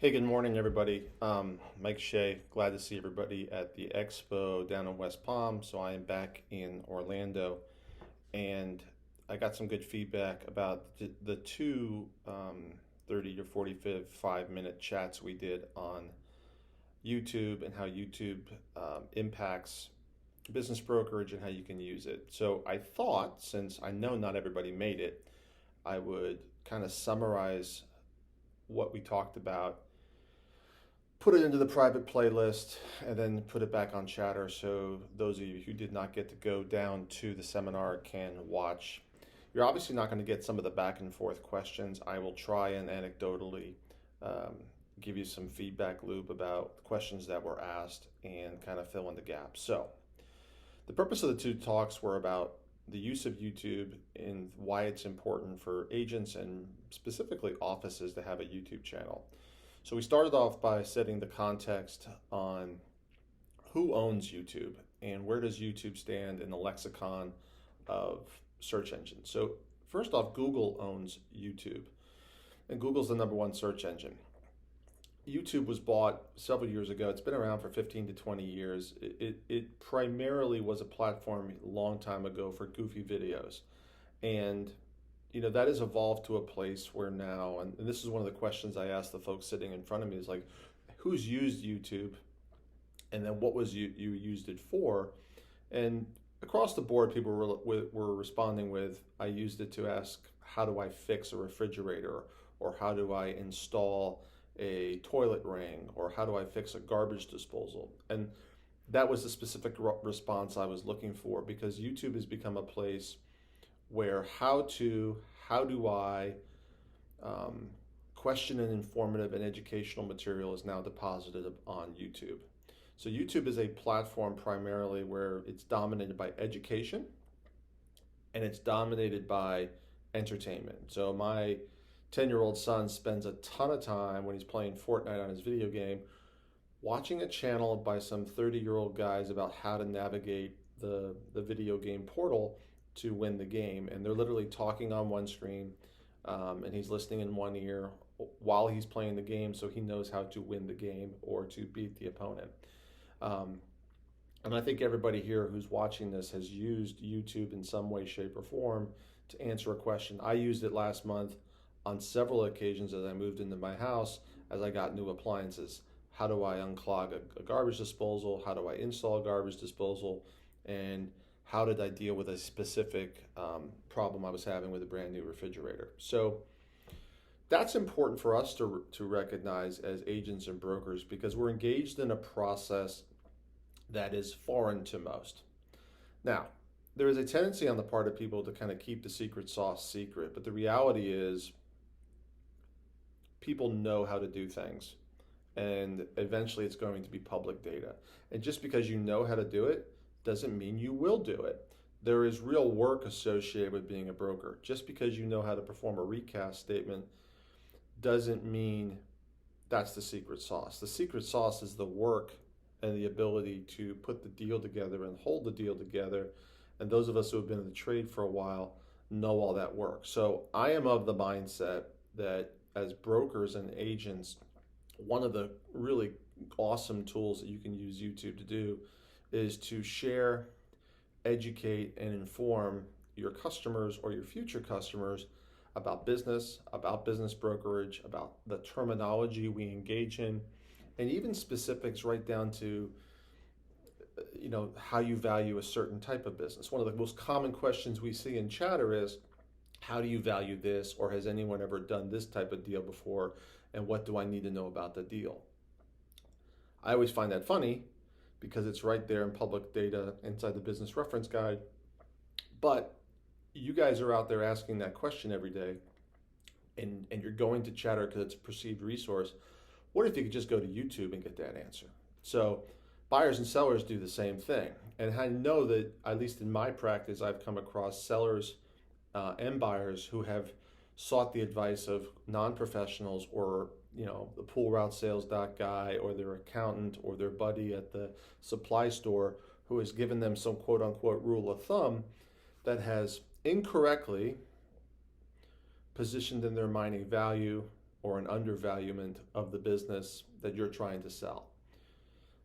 Hey, good morning, everybody. Mike Shea, glad to see everybody at the Expo down in West Palm. So I am back in Orlando, and I got some good feedback about the two 30 to 45 minute chats we did on YouTube and how YouTube impacts business brokerage and how you can use it. So I thought, since I know not everybody made it, I would kind of summarize what we talked about, put it into the private playlist, and then put it back on Chatter so those of you who did not get to go down to the seminar can watch. You're obviously not going to get some of the back and forth questions. I will try and anecdotally um, give you some feedback loop about questions that were asked and kind of fill in the gaps. So, the purpose of the two talks were about the use of YouTube and why it's important for agents and specifically offices to have a YouTube channel. So we started off by setting the context on who owns YouTube and where does YouTube stand in the lexicon of search engines. So first off, Google owns YouTube, and Google's the number one search engine. YouTube was bought several years ago. It's been around for 15 to 20 years. It primarily was a platform a long time ago for goofy videos. And that has evolved to a place where now, and this is one of the questions I asked the folks sitting in front of me, is like, who's used YouTube? And then what was you used it for? And across the board, people were responding with, I used it to ask, how do I fix a refrigerator? Or how do I install a toilet ring? Or how do I fix a garbage disposal? And that was the specific response I was looking for, because YouTube has become a place where how do I question and informative and educational material is now deposited on YouTube. So YouTube is a platform primarily where it's dominated by education and it's dominated by entertainment. So my 10-year-old son spends a ton of time when he's playing Fortnite on his video game watching a channel by some 30-year-old guys about how to navigate the video game portal to win the game. And they're literally talking on one screen, and he's listening in one ear while he's playing the game, so he knows how to win the game or to beat the opponent. And I think everybody here who's watching this has used YouTube in some way, shape, or form to answer a question. I used it last month on several occasions as I moved into my house, as I got new appliances. How do I unclog a garbage disposal? How do I install a garbage disposal? And how did I deal with a specific problem I was having with a brand new refrigerator? So that's important for us to recognize as agents and brokers, because we're engaged in a process that is foreign to most. Now, there is a tendency on the part of people to kind of keep the secret sauce secret, but the reality is people know how to do things, and eventually it's going to be public data. And just because you know how to do it doesn't mean you will do it. There is real work associated with being a broker. Just because you know how to perform a recast statement doesn't mean that's the secret sauce. The secret sauce is the work and the ability to put the deal together and hold the deal together. And those of us who have been in the trade for a while know all that work. So I am of the mindset that as brokers and agents, one of the really awesome tools that you can use YouTube to do is to share, educate, and inform your customers or your future customers about business brokerage, about the terminology we engage in, and even specifics right down to how you value a certain type of business. One of the most common questions we see in chatter is, how do you value this, or has anyone ever done this type of deal before, and what do I need to know about the deal? I always find that funny because it's right there in public data inside the business reference guide. But you guys are out there asking that question every day, and you're going to chatter because it's a perceived resource. What if you could just go to YouTube and get that answer? So buyers and sellers do the same thing. And I know that, at least in my practice, I've come across sellers and buyers who have sought the advice of non-professionals, or the pool route sales doc guy, or their accountant, or their buddy at the supply store, who has given them some quote unquote rule of thumb that has incorrectly positioned in their mind a value or an undervaluement of the business that you're trying to sell.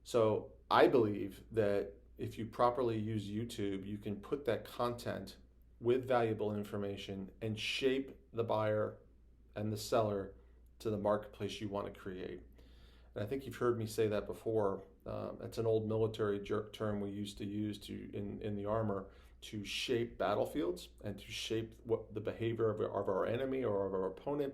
So I believe that if you properly use YouTube, you can put that content with valuable information and shape the buyer and the seller to the marketplace you want to create. And I think you've heard me say that before. It's an old military term we used to use in the armor to shape battlefields and to shape what the behavior of our enemy or of our opponent.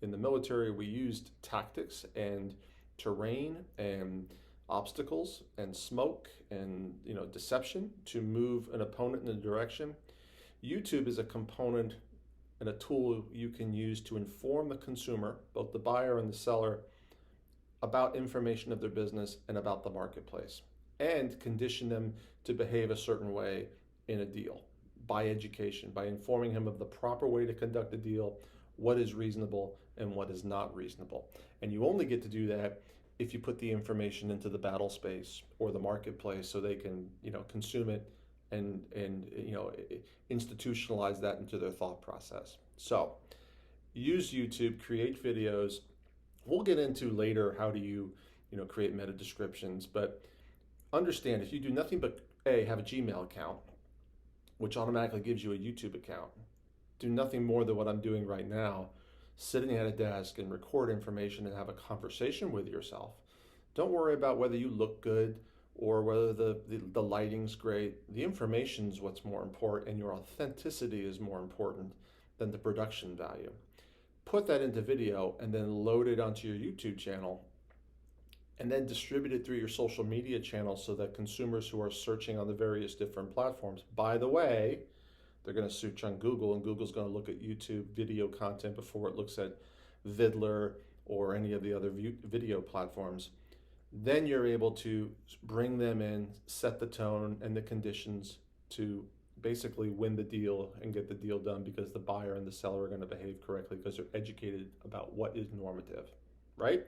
In the military, we used tactics and terrain and obstacles and smoke and deception to move an opponent in a direction. YouTube is a component and a tool you can use to inform the consumer, both the buyer and the seller, about information of their business and about the marketplace, and condition them to behave a certain way in a deal by education, by informing him of the proper way to conduct a deal, what is reasonable and what is not reasonable. And you only get to do that if you put the information into the battle space or the marketplace so they can consume it and institutionalize that into their thought process. So use YouTube, create videos. We'll get into later how do you create meta descriptions, but understand if you do nothing but have a Gmail account, which automatically gives you a YouTube account, do nothing more than what I'm doing right now, sitting at a desk and record information and have a conversation with yourself. Don't worry about whether you look good or whether the lighting's great. The information's what's more important, and your authenticity is more important than the production value. Put that into video and then load it onto your YouTube channel and then distribute it through your social media channels so that consumers who are searching on the various different platforms, by the way, they're going to search on Google, and Google's going to look at YouTube video content before it looks at Vidler or any of the other video platforms. Then you're able to bring them in, set the tone and the conditions to basically win the deal and get the deal done, because the buyer and the seller are going to behave correctly because they're educated about what is normative, right?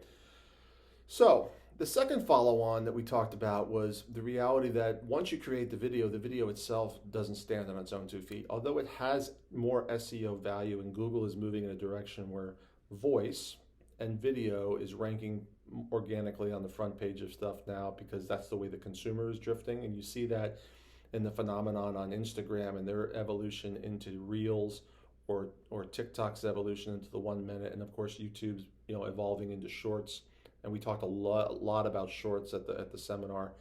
So the second follow-on that we talked about was the reality that once you create the video itself doesn't stand on its own 2 feet. Although it has more SEO value, and Google is moving in a direction where voice and video is ranking organically on the front page of stuff now, because that's the way the consumer is drifting. And you see that in the phenomenon on Instagram and their evolution into Reels, or TikTok's evolution into the 1 minute, and of course YouTube's evolving into Shorts. And we talked a lot about Shorts at the seminar.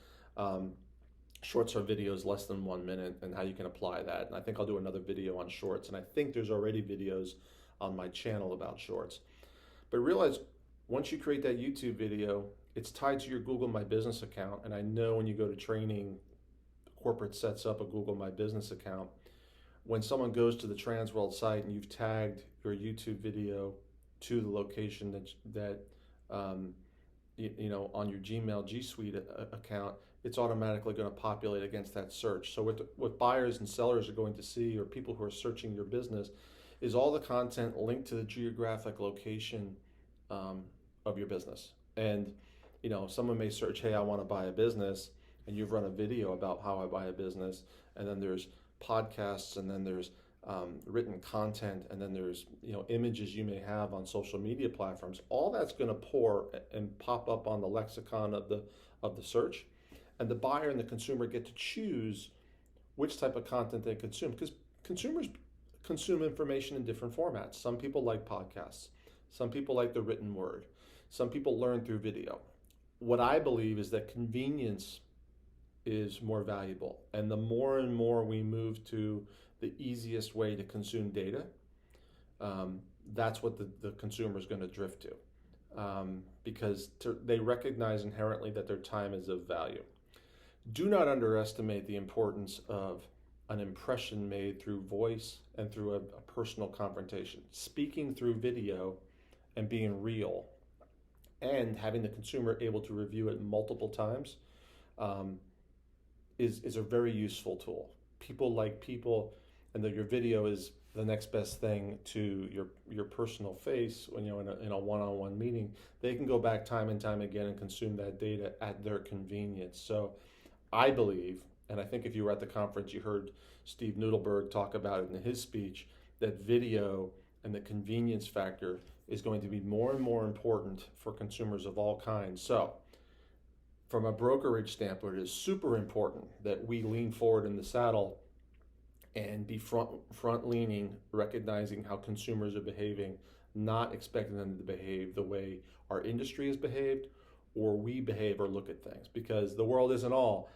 Shorts are videos less than 1 minute and how you can apply that. And I think I'll do another video on Shorts. And I think there's already videos on my channel about Shorts. But realize once you create that YouTube video, it's tied to your Google My Business account. And I know when you go to training, corporate sets up a Google My Business account. When someone goes to the Transworld site and you've tagged your YouTube video to the location that on your Gmail G Suite account, it's automatically going to populate against that search. So what buyers and sellers are going to see, or people who are searching your business, is all the content linked to the geographic location of your business. And someone may search, hey, I want to buy a business, and you've run a video about how I buy a business, and then there's podcasts, and then there's written content, and then there's images you may have on social media platforms. All that's going to pour and pop up on the lexicon of the search, and the buyer and the consumer get to choose which type of content they consume, because consumers consume information in different formats. Some people like podcasts, some people like the written word, some people learn through video. What I believe is that convenience is more valuable, and the more and more we move to the easiest way to consume data, that's what the consumer is going to drift to, because they recognize inherently that their time is of value. Do not underestimate the importance of an impression made through voice and through a personal confrontation. Speaking through video and being real and having the consumer able to review it multiple times is a very useful tool. People like people, and that your video is the next best thing to your personal face when in a one-on-one meeting. They can go back time and time again and consume that data at their convenience. So I believe, and I think if you were at the conference, you heard Steve Nudelberg talk about it in his speech, that video and the convenience factor is going to be more and more important for consumers of all kinds. So, from a brokerage standpoint, it is super important that we lean forward in the saddle and be front leaning, recognizing how consumers are behaving, not expecting them to behave the way our industry has behaved or we behave or look at things, because the world isn't all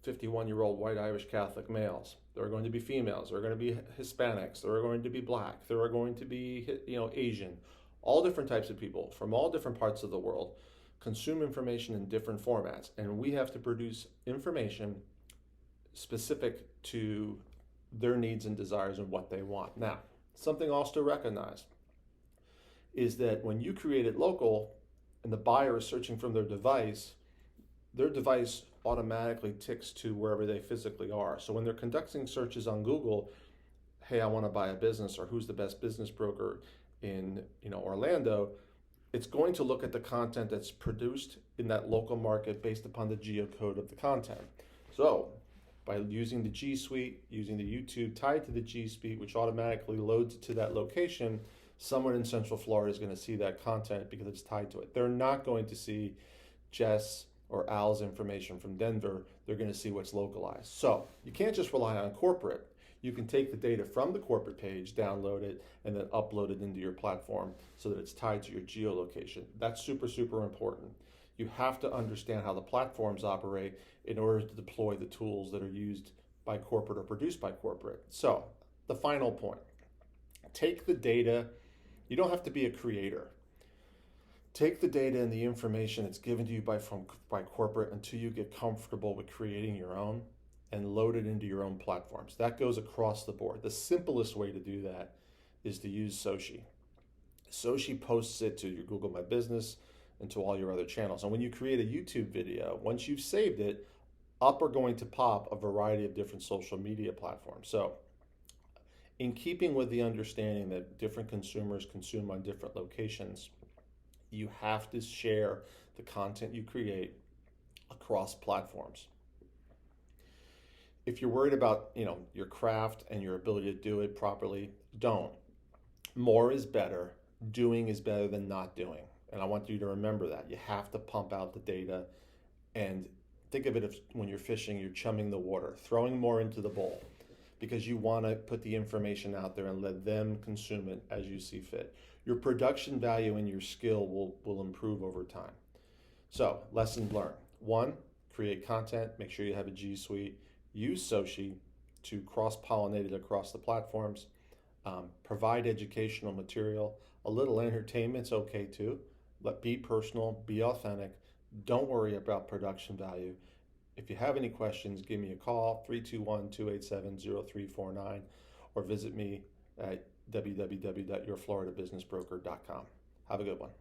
51-year-old white Irish Catholic males. There are going to be females, there are going to be Hispanics, there are going to be black, there are going to be Asian. All different types of people from all different parts of the world consume information in different formats, and we have to produce information specific to their needs and desires and what they want. Now, something also to recognize is that when you create it local and the buyer is searching from their device automatically ticks to wherever they physically are. So when they're conducting searches on Google, hey, I want to buy a business, or who's the best business broker in Orlando, it's going to look at the content that's produced in that local market based upon the geocode of the content. So by using the G Suite, using the YouTube tied to the G Suite, which automatically loads it to that location, someone in Central Florida is going to see that content because it's tied to it. They're not going to see Jess or Al's information from Denver. They're going to see what's localized. So you can't just rely on corporate. You can take the data from the corporate page, download it, and then upload it into your platform so that it's tied to your geolocation. That's super, super important. You have to understand how the platforms operate in order to deploy the tools that are used by corporate or produced by corporate. So the final point, take the data. You don't have to be a creator. Take the data and the information that's given to you by corporate until you get comfortable with creating your own and load it into your own platforms. That goes across the board. The simplest way to do that is to use Soci. Soci posts it to your Google My Business and to all your other channels. And when you create a YouTube video, once you've saved it, up are going to pop a variety of different social media platforms. So in keeping with the understanding that different consumers consume on different locations, you have to share the content you create across platforms. If you're worried about, your craft and your ability to do it properly, don't. More is better. Doing is better than not doing. And I want you to remember that. You have to pump out the data, and think of it as when you're fishing, you're chumming the water, throwing more into the bowl, because you want to put the information out there and let them consume it as you see fit. Your production value and your skill will improve over time. So, lessons learned. 1, create content. Make sure you have a G Suite. Use Soci to cross-pollinate it across the platforms. Provide educational material. A little entertainment's okay too. But be personal, be authentic. Don't worry about production value. If you have any questions, give me a call, 321-287-0349, or visit me at www.yourfloridabusinessbroker.com. Have a good one.